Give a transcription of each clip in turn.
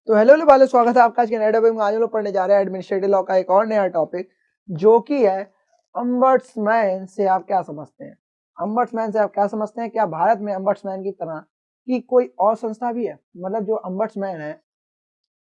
तो हेलो वाले स्वागत है आपका आज के नए टॉपिक में। आज हम लोग पढ़ने जा रहे हैं एडमिनिस्ट्रेटिव लॉ का एक और नया टॉपिक जो कि है अम्बड्समैन से आप क्या समझते हैं। अम्बड्समैन से आप क्या समझते हैं? क्या भारत में अम्बड्समैन की तरह की कोई और संस्था भी है? मतलब जो अम्बड्समैन है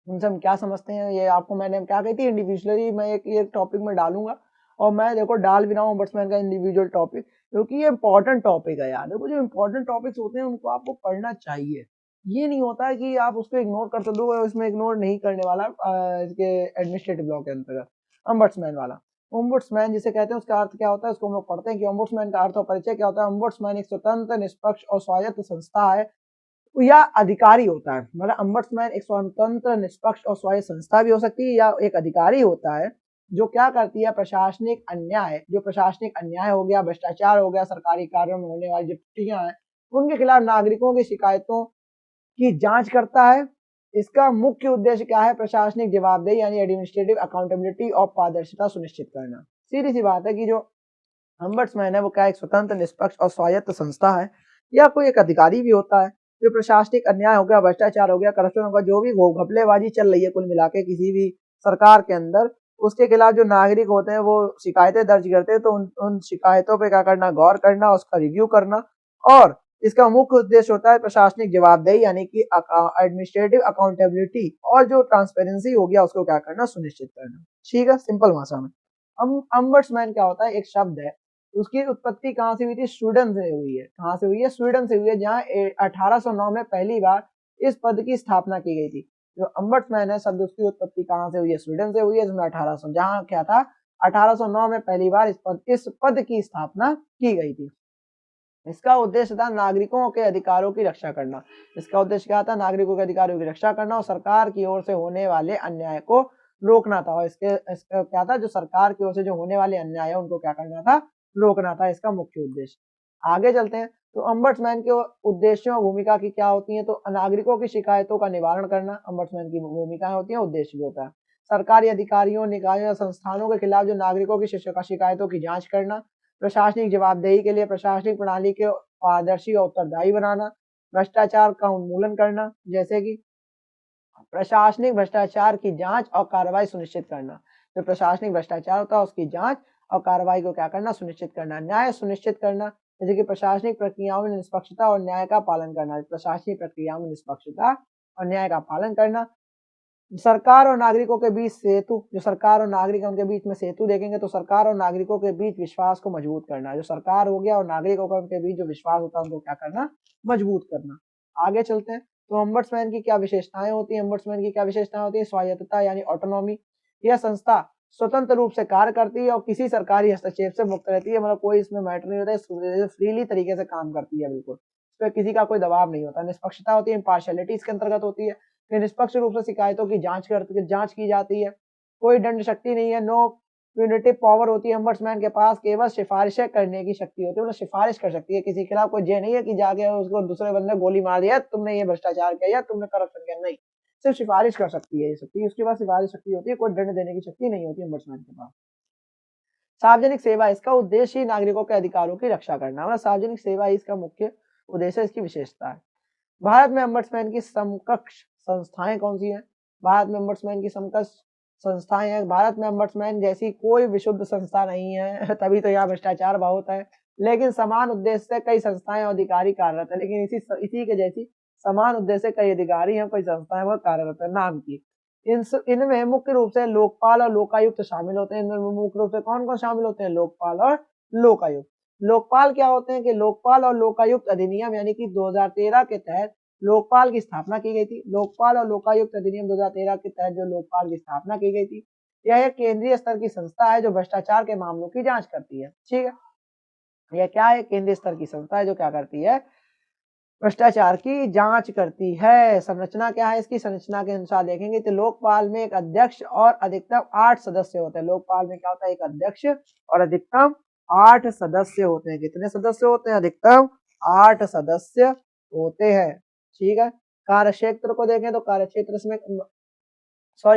उनसे हम क्या समझते हैं, ये आपको मैंने क्या कही थी इंडिविजुअली मैं एक टॉपिक में डालूंगा और मैं देखो डाल भी रहा हूँ अम्बड्समैन का इंडिविजुअल टॉपिक, क्योंकि ये इंपॉर्टेंट टॉपिक है यार। देखो जो इंपॉर्टेंट टॉपिक्स होते हैं उनको आपको पढ़ना चाहिए। ये नहीं होता है कि आप उसको इग्नोर कर दो, इसमें इग्नोर नहीं करने वाला इसके एडमिनिस्ट्रेटिव लॉ के अंतर्गत अम्बड्समैन वाला। ओम्बुड्समैन जिसे कहते हैं उसका अर्थ क्या होता है, उसको हम लोग पढ़ते हैं कि ओम्बुड्समैन का अर्थ और परिचय क्या होता है। ओम्बुड्समैन एक स्वतंत्र, निष्पक्ष और स्वायत्त संस्था है या अधिकारी होता है। मतलब अम्बड्समैन एक स्वतंत्र, निष्पक्ष और स्वायत्त संस्था भी हो सकती है या एक अधिकारी होता है जो क्या करती है, प्रशासनिक अन्याय, जो प्रशासनिक अन्याय हो गया, भ्रष्टाचार हो गया, सरकारी कार्यों में होने वाली जो त्रुटियां हैं उनके खिलाफ नागरिकों की शिकायतों की जांच करता है। इसका मुख्य उद्देश्य क्या है? प्रशासनिक जवाबदेही यानी एडमिनिस्ट्रेटिव अकाउंटेबिलिटी और पारदर्शिता सुनिश्चित करना। सीधी सी बात है कि जो अम्बड्समैन है वो क्या एक स्वतंत्र, निष्पक्ष और स्वायत्त संस्था है या कोई एक अधिकारी भी होता है जो प्रशासनिक अन्याय हो गया, भ्रष्टाचार हो गया, करप्शन हो गया, जो भी घपलेबाजी चल रही है कुल मिला के किसी भी सरकार के अंदर, उसके खिलाफ जो नागरिक होते हैं वो शिकायतें दर्ज करते हैं। तो उन शिकायतों पे क्या करना, गौर करना, उसका रिव्यू करना। और इसका मुख्य उद्देश्य होता है प्रशासनिक जवाबदेही यानी कि एडमिनिस्ट्रेटिव अकाउंटेबिलिटी और जो ट्रांसपेरेंसी हो गया उसको क्या करना, सुनिश्चित करना। ठीक है, सिंपल भाषा में। अम्बड्समैन क्या होता है? एक शब्द है, उसकी उत्पत्ति कहाँ से हुई थी? स्वीडन से हुई है। कहाँ से हुई है? स्वीडन से हुई है, जहाँ 1809 में पहली बार इस पद की स्थापना की गई थी। जो अम्बड्समैन है शब्द, उसकी उत्पत्ति कहाँ से हुई है? स्वीडन से हुई है, इसमें 1800 जहाँ क्या था 1809 में पहली बार इस पद की स्थापना की गई थी। इसका उद्देश्य था नागरिकों के अधिकारों की रक्षा करना। इसका उद्देश्य क्या था? नागरिकों के अधिकारों की रक्षा करना और सरकार की ओर से होने वाले अन्याय को रोकना था। और इसका क्या था? जो सरकार की ओर से जो होने वाले अन्याय है उनको क्या करना था? रोकना था। इसका मुख्य उद्देश्य। आगे चलते हैं तो अम्बड्समैन के उद्देश्यों और भूमिका की क्या होती है? तो नागरिकों की शिकायतों का निवारण करना अम्बड्समैन की भूमिकाएं होती है, उद्देश्य भी होता है। सरकारी अधिकारियों, निकायों या संस्थानों के खिलाफ जो नागरिकों की शिकायतों की जांच करना। प्रशासनिक जवाबदेही के लिए प्रशासनिक प्रणाली के पारदर्शी और उत्तरदायी बनाना। भ्रष्टाचार का उन्मूलन करना, जैसे कि प्रशासनिक भ्रष्टाचार की जांच और कार्रवाई सुनिश्चित करना। जो प्रशासनिक भ्रष्टाचार होता है उसकी जांच और कार्रवाई को क्या करना, सुनिश्चित करना। न्याय सुनिश्चित करना, जैसे कि प्रशासनिक प्रक्रियाओं में निष्पक्षता और न्याय का पालन करना। प्रशासनिक प्रक्रियाओं में निष्पक्षता और न्याय का पालन करना। सरकार और नागरिकों के बीच सेतु, जो सरकार और नागरिक है उनके बीच में सेतु देखेंगे तो सरकार और नागरिकों के बीच विश्वास को मजबूत करना। जो सरकार हो गया और नागरिकों का उनके बीच जो विश्वास होता है उनको क्या करना, मजबूत करना। आगे चलते हैं तो अम्बड्समैन की क्या विशेषताएं होती है? अम्बड्समैन की क्या विशेषताएं होती है? स्वायत्तता यानी ऑटोनॉमी। यह संस्था स्वतंत्र रूप से कार्य करती है और किसी सरकारी हस्तक्षेप से मुक्त रहती है। मतलब कोई इसमें मैटर नहीं होता है, फ्रीली तरीके से काम करती है, बिल्कुल इस पर किसी का कोई दबाव नहीं होता। निष्पक्षता होती है, इम्पार्शियलिटी इसके अंतर्गत होती है। फिर निष्पक्ष रूप से शिकायतों की जांच की जाती है। कोई दंड शक्ति नहीं है, नो प्यूनिटिव पावर होती है। अम्बड्समैन के पास केवल सिफारिशें करने की शक्ति होती है, मतलब सिफारिश कर सकती है। किसी के खिलाफ कोई ये नहीं है कि जाके उसको दूसरे बंदे गोली मार दिया, तुमने ये भ्रष्टाचार किया या तुमने करप्शन किया, नहीं, सिर्फ सिफारिश कर सकती है ये शक्ति, उसके पास सिफारिश शक्ति होती है, कोई दंड देने की शक्ति नहीं होती अम्बड्समैन के पास। सार्वजनिक सेवा, इसका उद्देश्य ही नागरिकों के अधिकारों की रक्षा करना, मतलब सार्वजनिक सेवा ही इसका मुख्य उद्देश्य, इसकी विशेषता है। भारत में अम्बड्समैन की समकक्ष संस्थाएं कौन सी हैं? भारत में अम्बड्समैन की समकक्ष संस्थाएं हैं। भारत में अम्बड्समैन जैसी कोई विशुद्ध संस्था नहीं है तभी तो यहाँ भ्रष्टाचार बहुत है। लेकिन समान उद्देश्य से कई संस्थाएं और अधिकारी कार्यरत है, लेकिन इसी के जैसी समान उद्देश्य से कई अधिकारी हैं, कई संस्थाएं वो कार्यरत है नाम की। इनमें मुख्य रूप से लोकपाल और लोकायुक्त शामिल होते हैं। इनमें मुख्य रूप से कौन कौन शामिल होते हैं? लोकपाल और लोकायुक्त। लोकपाल क्या होते हैं कि लोकपाल और लोकायुक्त अधिनियम यानी कि 2013 के तहत लोकपाल की स्थापना की गई थी। लोकपाल और लोकायुक्त अधिनियम 2013 के तहत जो लोकपाल की स्थापना की गई थी, यह एक केंद्रीय स्तर की संस्था है जो भ्रष्टाचार के मामलों की जांच करती है। ठीक है, यह क्या है? केंद्रीय स्तर की संस्था है जो क्या करती है, भ्रष्टाचार की जांच करती है। संरचना क्या है इसकी? संरचना के अनुसार देखेंगे तो लोकपाल में एक अध्यक्ष और अधिकतम 8 सदस्य होते हैं। लोकपाल में क्या होता है? एक अध्यक्ष और अधिकतम 8 सदस्य होते हैं। कितने सदस्य होते हैं? अधिकतम 8 सदस्य होते हैं। ठीक है, कार्यक्षेत्र को देखें तो कार्यक्षेत्र इसमें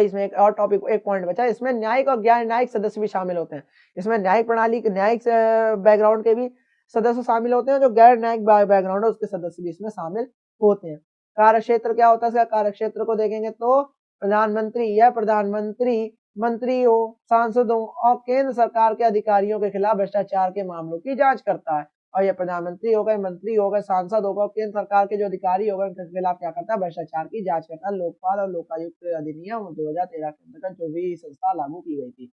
इसमें एक और टॉपिक, एक पॉइंट बचा, इसमें न्यायिक और गैर न्यायिक सदस्य भी शामिल होते हैं। इसमें न्यायिक प्रणाली के न्यायिक बैकग्राउंड के भी सदस्य शामिल होते हैं, जो गैर न्यायिक बैकग्राउंड है उसके सदस्य भी इसमें शामिल होते हैं। कार्यक्षेत्र क्या होता है इसका? कार्यक्षेत्र को देखेंगे तो प्रधानमंत्री या प्रधानमंत्री मंत्रियों, सांसदों और केंद्र सरकार के अधिकारियों के खिलाफ भ्रष्टाचार के मामलों की जांच करता है। और ये प्रधानमंत्री हो गए, मंत्री हो गए, सांसद होगा और केंद्र सरकार के जो अधिकारी हो गए उनके खिलाफ क्या करता है? भ्रष्टाचार की जांच करता है। लोकपाल और लोकायुक्त अधिनियम 2013 के अंतर्गत जो भी संस्था लागू की गई थी,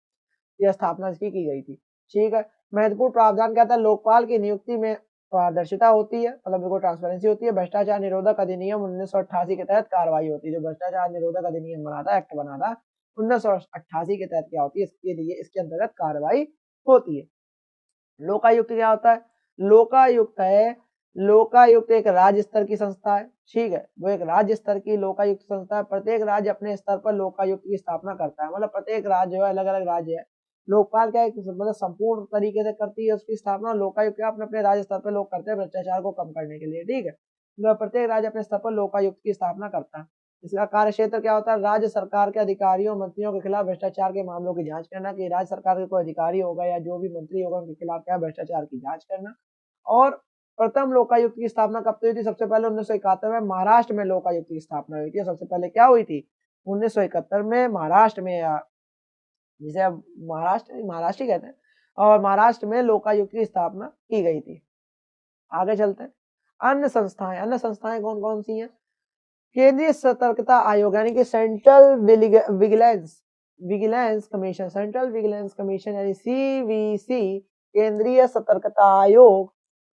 यह स्थापना इसकी की गई थी। ठीक है, महत्वपूर्ण प्रावधान क्या था? लोकपाल की नियुक्ति में पारदर्शिता होती है, मतलब बिल्कुल ट्रांसपेरेंसी होती है। भ्रष्टाचार निरोधक अधिनियम 1988 के तहत कार्रवाई होती है। जो भ्रष्टाचार निरोधक अधिनियम बना था, एक्ट बना था 1988 के तहत क्या होती है? इसके लिए इसके अंतर्गत कार्रवाई होती है। लोकायुक्त क्या होता है? लोकायुक्त एक राज्य स्तर की संस्था है। ठीक है, वो एक राज्य स्तर की लोकायुक्त संस्था है। प्रत्येक राज्य अपने स्तर पर लोकायुक्त की स्थापना करता है, मतलब प्रत्येक राज्य जो है अलग अलग राज्य है। लोकपाल क्या है? मतलब संपूर्ण तरीके से करती है उसकी स्थापना। लोकायुक्त क्या अपने अपने राज्य स्तर पर लोग करते हैं भ्रष्टाचार को कम करने के लिए। ठीक है, तो प्रत्येक राज्य अपने स्तर पर लोकायुक्त की स्थापना करता है। इसका कार्य क्षेत्र क्या होता है? राज्य सरकार के अधिकारियों मंत्रियों के खिलाफ भ्रष्टाचार के मामलों की जांच करना, कि राज्य सरकार के कोई अधिकारी होगा या जो भी मंत्री होगा उनके खिलाफ क्या भ्रष्टाचार की जांच करना। और प्रथम लोकायुक्त की स्थापना कब हुई थी? सबसे पहले 1971 में महाराष्ट्र में लोकायुक्त की स्थापना हुई थी। सबसे पहले क्या हुई थी? 1971 में महाराष्ट्र में, जिसे अब महाराष्ट्र ही कहते हैं, और महाराष्ट्र में लोकायुक्त की स्थापना की गई थी। आगे चलते हैं। अन्य संस्थाएं कौन कौन सी हैं? केंद्रीय सतर्कता आयोग यानी कि सेंट्रल विजिलेंस कमीशन यानी सीवीसी, केंद्रीय सतर्कता आयोग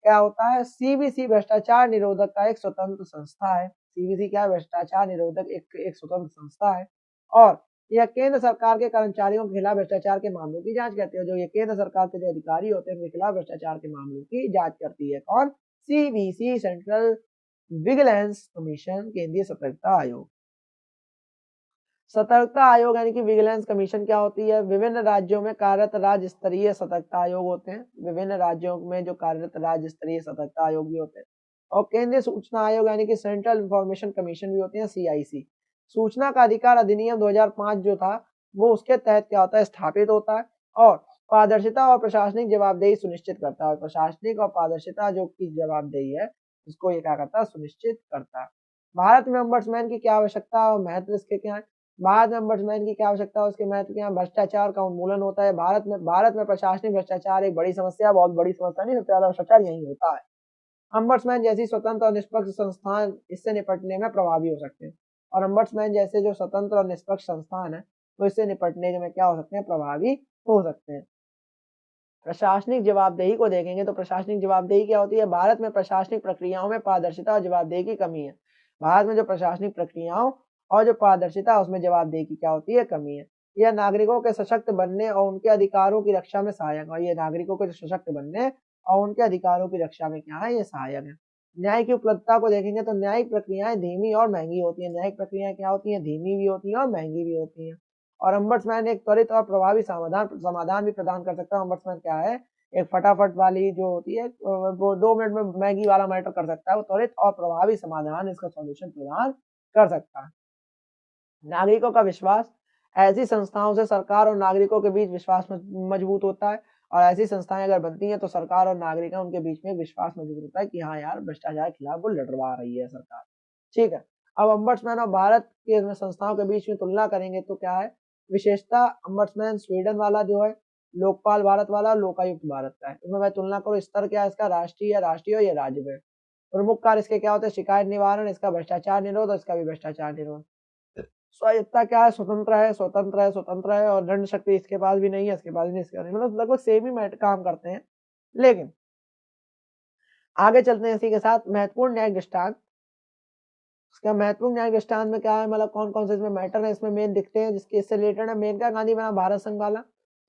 क्या होता है? सीवीसी भ्रष्टाचार निरोधक का एक स्वतंत्र संस्था है। सीवीसी क्या है? भ्रष्टाचार निरोधक एक स्वतंत्र संस्था है। और यह केंद्र सरकार के कर्मचारियों के खिलाफ भ्रष्टाचार के मामलों की जांच करती है। जो ये केंद्र सरकार के जो अधिकारी होते हैं उनके खिलाफ भ्रष्टाचार के मामलों की जांच करती है। कौन? सीवीसी, सेंट्रल विजिलेंस कमीशन, केंद्रीय सतर्कता आयोग। सतर्कता आयोग यानी कि विजिलेंस कमीशन क्या होती है? विभिन्न राज्यों में कार्यरत राज्य स्तरीय सतर्कता आयोग होते हैं। विभिन्न राज्यों में जो कार्यरत राज्य स्तरीय सतर्कता आयोग भी होते हैं। और केंद्रीय सूचना आयोग यानी कि सेंट्रल इंफॉर्मेशन कमीशन भी होते हैं, सीआईसी। सूचना का अधिकार अधिनियम 2005 जो था वो उसके तहत क्या होता है? स्थापित होता है और पारदर्शिता और प्रशासनिक जवाबदेही सुनिश्चित करता है। प्रशासनिक और पारदर्शिता जो की जवाबदेही है उसको ये क्या करता है? सुनिश्चित करता है। भारत में ombudsman की क्या आवश्यकता और महत्व इसके क्या है? भारत में ombudsman की क्या आवश्यकता है, उसके महत्व क्या है? भ्रष्टाचार का उन्मूलन होता है। भारत में प्रशासनिक भ्रष्टाचार एक बड़ी समस्या, बहुत बड़ी समस्या नहीं, सबसे ज्यादा भ्रष्टाचार यही होता है। ombudsman जैसी स्वतंत्र और निष्पक्ष संस्थान इससे निपटने में प्रभावी हो सकते हैं। और ombudsman जैसे जो स्वतंत्र और निष्पक्ष संस्थान है वो इससे निपटने में क्या हो सकते हैं? प्रभावी हो सकते हैं। प्रशासनिक जवाबदेही को देखेंगे तो प्रशासनिक जवाबदेही क्या होती है? भारत में प्रशासनिक प्रक्रियाओं में पारदर्शिता और जवाबदेही की कमी है। भारत में जो प्रशासनिक प्रक्रियाओं और जो पारदर्शिता उसमें जवाबदेही की क्या होती है? कमी है। यह नागरिकों के सशक्त बनने और उनके अधिकारों की रक्षा में सहायक है। ये नागरिकों के सशक्त बनने और उनके अधिकारों की रक्षा में क्या है? ये सहायक है। न्याय की उपलब्धता को देखेंगे तो न्यायिक प्रक्रियाएं धीमी और महंगी होती है। न्यायिक प्रक्रियाएं क्या होती है? धीमी भी होती है और महंगी भी होती है। और ombudsman एक त्वरित और प्रभावी समाधान भी प्रदान कर सकता है। ombudsman क्या है? एक फटाफट वाली जो होती है वो 2 मिनट में मैगी वाला मैटर कर सकता है। वो त्वरित और प्रभावी समाधान इसका सॉल्यूशन प्रदान कर सकता है। नागरिकों का विश्वास, ऐसी संस्थाओं से सरकार और नागरिकों के बीच विश्वास मजबूत होता है। और ऐसी संस्थाएं अगर बनती हैं तो सरकार और नागरिक उनके बीच में विश्वास मजबूत होता है कि हाँ यार भ्रष्टाचार के खिलाफ वो लड़वा रही है सरकार। ठीक है, अब ombudsman और भारत के संस्थाओं के बीच में तुलना करेंगे तो क्या है विशेषता? ombudsman स्वीडन वाला जो है, लोकपाल भारत वाला, लोकायुक्त भारत का है। इसमें मैं तुलना करूँ, स्तर क्या है इसका? राष्ट्रीय या राज्य में। प्रमुख कार्य इसके क्या होते हैं? शिकायत निवारण, इसका भ्रष्टाचार निरोध और इसका भी भ्रष्टाचार निरोध। स्वायत्तता क्या है? स्वतंत्र है और दंड शक्ति इसके पास भी नहीं है, इसके पास भी नहीं, इसके पास नहीं, मतलब लगभग सेम ही काम करते हैं। लेकिन आगे चलते हैं इसी के साथ। महत्वपूर्ण न्यायिक दृष्टांत, इसका महत्वपूर्ण न्यायिक दृष्टांत में क्या है? मतलब कौन कौन से इसमें मैटर है इसमें मेन दिखते हैं जिसके इससे रिलेटेड है। मेनका गांधी बना भारत संघ वाला,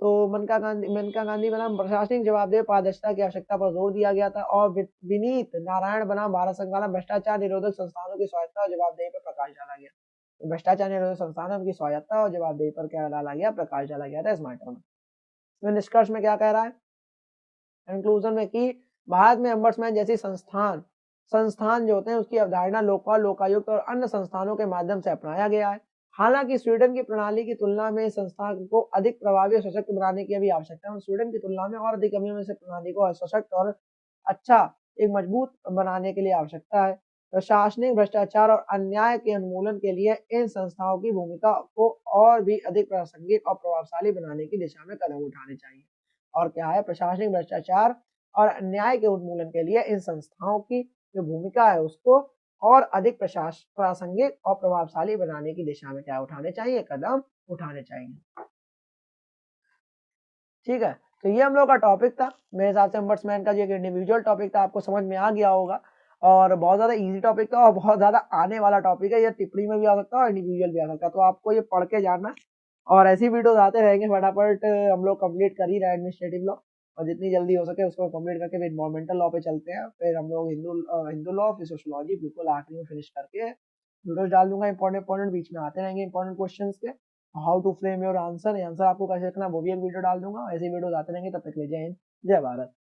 तो मेनका गांधी बना प्रशासनिक जवाबदेही पारदर्शिता की आवश्यकता पर जोर दिया गया था। और विनीत नारायण बना भारत संघ वाला, भ्रष्टाचार निरोधक संस्थानों की स्वायत्ता और जवाबदेही पर प्रकाश डाला गया। तो भ्रष्टाचार निरोधक संस्थानों की स्वायत्ता और जवाबदेही पर क्या डाला गया? प्रकाश डाला गया था इस मैटर में। इसमें निष्कर्ष में क्या कह रहा है? कंक्लूजन में कि भारत में ombudsman जैसी संस्थान जो होते हैं उसकी अवधारणा लोकपाल, लोकायुक्त और अन्य संस्थानों के माध्यम से अपनाया गया है। हालांकि स्वीडन की प्रणाली की तुलना में इस संस्था को अधिक प्रभावी और सशक्त बनाने की भी आवश्यकता है। स्वीडन की तुलना में और अधिक कमियों में से प्रणाली को सशक्त और अच्छा एक मजबूत बनाने के लिए आवश्यकता है। प्रशासनिक भ्रष्टाचार और अन्याय के उन्मूलन के लिए इन संस्थाओं की भूमिका को और भी अधिक प्रासंगिक और प्रभावशाली बनाने की दिशा में कदम उठाने चाहिए। और क्या है, प्रशासनिक भ्रष्टाचार और अन्याय के उन्मूलन के लिए इन संस्थाओं की जो भूमिका है उसको और अधिक प्रासंगिक और प्रभावशाली बनाने की दिशा में क्या उठाने चाहिए, कदम उठाने चाहिए। ठीक है, तो ये हम लोग का टॉपिक था। मेरे हिसाब से अम्बर्ट्समैन का जो एक इंडिविजुअल टॉपिक था आपको समझ में आ गया होगा, और बहुत ज्यादा इजी टॉपिक था और बहुत ज्यादा आने वाला टॉपिक है। ये टिप्पणी में भी आ सकता है और इंडिविजुअल भी आ सकता है, तो आपको ये पढ़ के जानना। और ऐसी वीडियोस आते रहेंगे, फटाफट हम लोग कंप्लीट कर ही रहे हैं एडमिनिस्ट्रेटिव लॉ, और जितनी जल्दी हो सके उसको कंप्लीट करके फिर इन्वायरमेंटल लॉ पे चलते हैं, फिर हम लोग हिंदू लॉ, फिर सोशियोलॉजी, बिल्कुल आखिरी में फिनिश करके वीडियोस डाल दूंगा। इंपॉर्टेंट बीच में आते रहेंगे इंपॉर्टेंट क्वेश्चन के, how to frame your answer, answer आपको कैसे रखना वो भी एक वीडियो डाल दूंगा। ऐसे वीडियोस आते रहेंगे, तब तक ले जय हिंद, जय भारत।